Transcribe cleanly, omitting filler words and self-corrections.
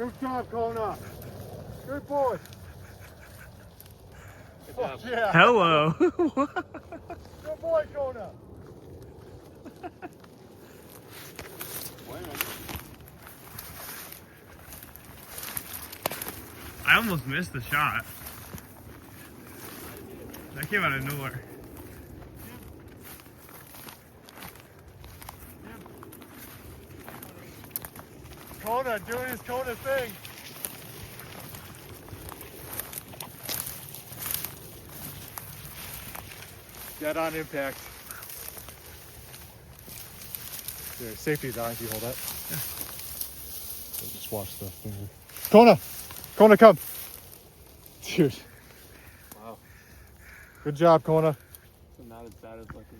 Good job, Kona. Good boy. Good job. Oh, yeah. Hello. Good boy, Kona. I almost missed the shot. That came out of nowhere. Kona doing his Kona thing. Dead on impact. There, safety's on. Can you hold that? Yeah. Just watch the finger. Kona! Kona, come! Dude. Wow. Good job, Kona. So not as bad as lucky.